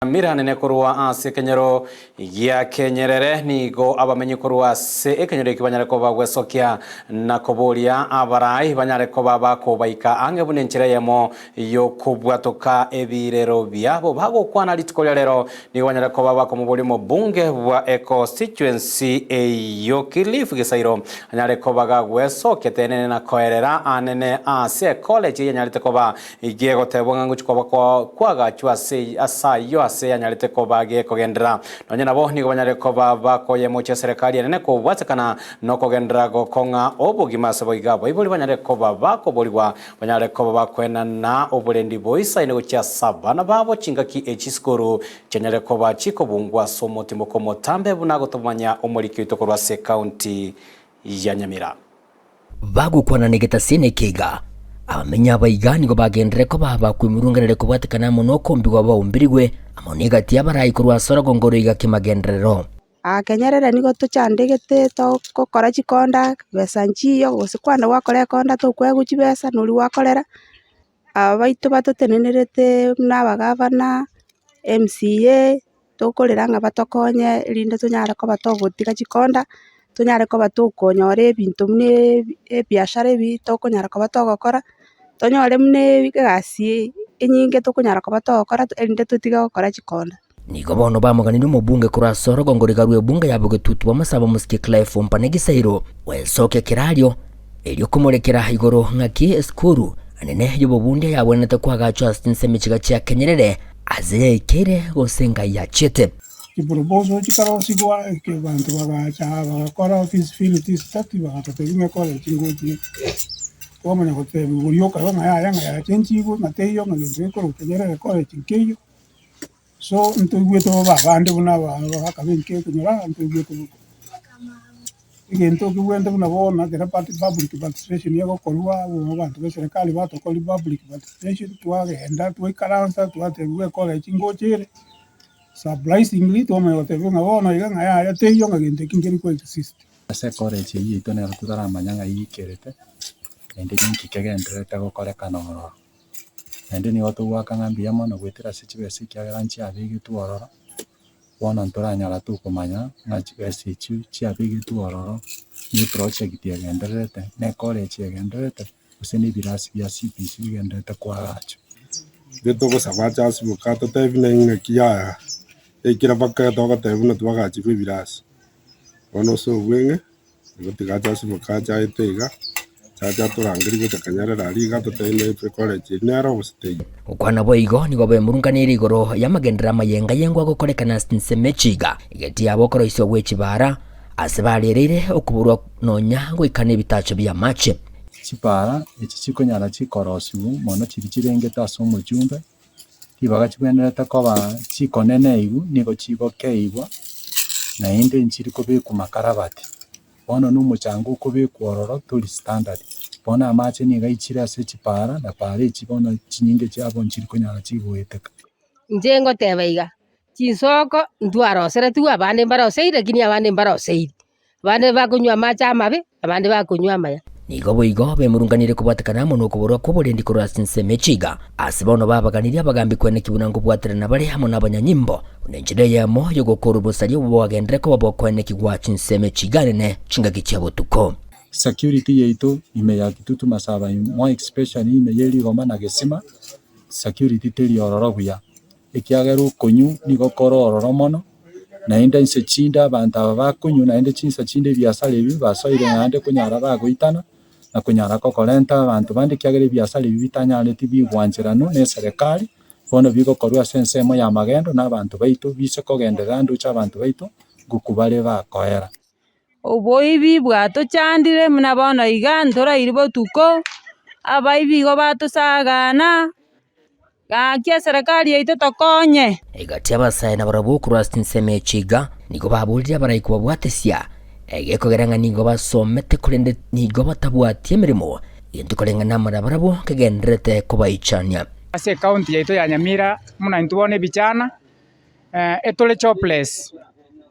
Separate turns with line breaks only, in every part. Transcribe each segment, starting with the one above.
Mira nene kurua ase kenyero ya kenyerere nigo abamenyi kurua se ekenyero ikibanyare ko bagwesokia na koboria abarai banyare ko babaika ange bunenchira yemo yo kubwatoka ebirero byabo bagokwana litikolia lero ni banyare ko babako mubulimo bunge bwa constituency yo Kilifi Gisairo anyare ko bagagwesokia tenene na koerera anene ase college yanyare ko ba igiego tebonga nguchiko kwaga chwase asayo ase anyarete ko bage kogendera nonye nabo nigo banyare ko bakoye mu serikali ene ko bwatakana no kogendera go konga obugima sabo igabo ibuli banyare ko babako bolwa banyare ko bakwena na obulendi boisa ine gocha sabana babo chingaki echiskuru chenyare ko bachiko bungwa somo timoko motambe bunago tumanya omuliki itokorwa se county ya Nyamira
bagukwana negeta sine kiga abamenya abaigani go bagendere ko baba kwimurunganire ko batekana muno kombigwa baumbirigwe amoniga tia barayi kurwa sorogo ngoro igakimagenderero
kenyerere nigo tuchandegete to kokora chikonda besa nchiyo gusikwana wakore konda to kweguchi besa nuri wakorera abaitu batutenenerete n'abagavana MCA tokorera nga batokonye rinde tunyara ko batogotiga chikonda tunyare ko batukonyore ebintu mune ebiashara ebi tokonyara ko batogokora tonyore mune gasi enyinge tokonyara ko batogokora erinde tutiga gukora chikonda
nigo bono bamuganire umubunge kurasoro gongorigarwe bunge yabuge tutu bamasaba musike Clive Mpane Gisairo wesoke kirario elyo kumurekera igoro ngaki eskuru anene yobobundi yabonete kwagacho astinsemiciga cya kenyerere azeyekere gosenga yachete
Iproposo chikaro sigwa ke bantu bagacha bagakora facilities tatu bagatatime kole chingoji komanya kote buriyo ka banga ya chenchigo mateyo ngende ko kenyera kole chinkeyo so ntugweto babande buna bakabenke kunyara ntugweto igento kugwenda buna bona kera public participation yako kolwa abantu be serikali bato koli public participation twagenda twikaransa twategwe kole chingoji surprisingly tome otebunga bona iganga ya teyo ngagende kingeri ko exist
ase college yito ne rutara manyanga yikerete ende nyinki kegenderete gukore kanoro ende ni watu wakangambia mono gwetera sichibesi kyaranchi abigi tuororo wona ntoranyara tukumanya na chibesi chiabigi tuororo ni project yagenderete ne college yagenderete useni birasi bya CPC yagenderete kwagacho
beto ko sabacha sibukato tevine ngekia ekira baka toka tebuna twagachi bibiras ono so wenge gotigacha sibukacha etega chacha turangiri gotakanyara ari gato tene college nero usitei
ukwana boigo nigo bemurunganire igoro yamagendera mayenga yengwa gukorekana nsemechiga igeti abokoro isyo gwechibara asebarerere okuburwa nonya gwikane bitacho bya mache
chipara echi chikonyara chikorosibu mono chiri chirengeta somo jumbe tibaga chibendereta koba chikonene igu nigo chigo keibwa na inde nchiri kobe kumakarabati bono n'umuchango kobe kwororo tuli standard bona amache niga ichira se chipara na pare chibono chinyinge cyabo nchiri konyara chigweteka
njengo tebaiga chisoko ndwarosere tu abande mbaroseire kini abande mbaroseire abande bakunywa amache amabe abande bakunywa amaya
nigo boigo bemurunganire kubatekana muno kuborwa kuborendi kurasinse mechiga asibono babaganire abagambi kwene kibunango bwaterana bari hamwe n'abanyanyimbo unenjire yamo yo gukora ubusari bubagendere ko babokwene kigwachi nseme chigane chinga kichabo tuko
security yeito imeya kitutu masaba mo especially ime yeli goma na gesima security teri ororo buya ekiagero konyu nigo koro ororo mono na inde nse chinda banta bakunyu na inde chinsa chinde biasale bibi basoire ngande kunyara bagoitana na kunyara ko kolenta abantu bandi kyagere biasale bibi tanyale tibi gwanjirano ne serikali bono bigo korwa sensemo ya magendo na abantu baito bise kogendera ndu cha abantu baito gukubale bakoera
oboibi bwato chandire muna bono igandora iribo tuko abaibi go batusagana gakia serikali yaito tokonye
igati abasaye na barabu kurastinse mechiga nigo babulira barayi kubabwatesia egekogeranga nigo basomete kurende nigo batabwatie mirimo yentukorenga namara barabu kegenderete kubaichania
ase county yaito ya Nyamira muna ntubone bichana etole jobless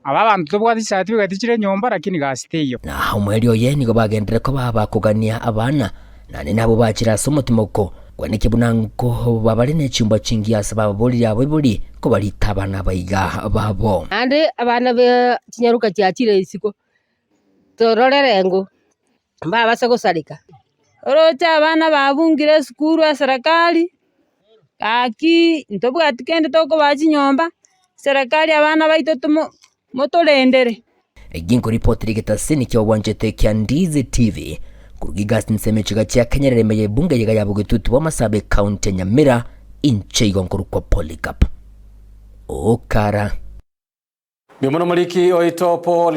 aba bantu tubwati certificate chire nyomba lakini gasiteyo
na umwelio ye nigo bagendere ko baba kugania abana nane nabo bakira somo timoko kweneke bunanko babali ne chimba chingia sababu boli ya boli ko bali tabana baiga babo
ande abana be kinyaruka cyakire isiko tororerengo baba se gusarika
orocha abana babungire skuru ya serikali aki ntobwa tikende toko baji nyomba serikali abana baito motolendere
eginko report ligeta sini kyo wanjete kya Ndizi TV kurugigas nseme chiga cha Kenyerere meye bunge yiga yabo Gitutu wa Masabe County Nyamira incheigo nkuru kwa Polycarp Okara
Bimono muliki oitopo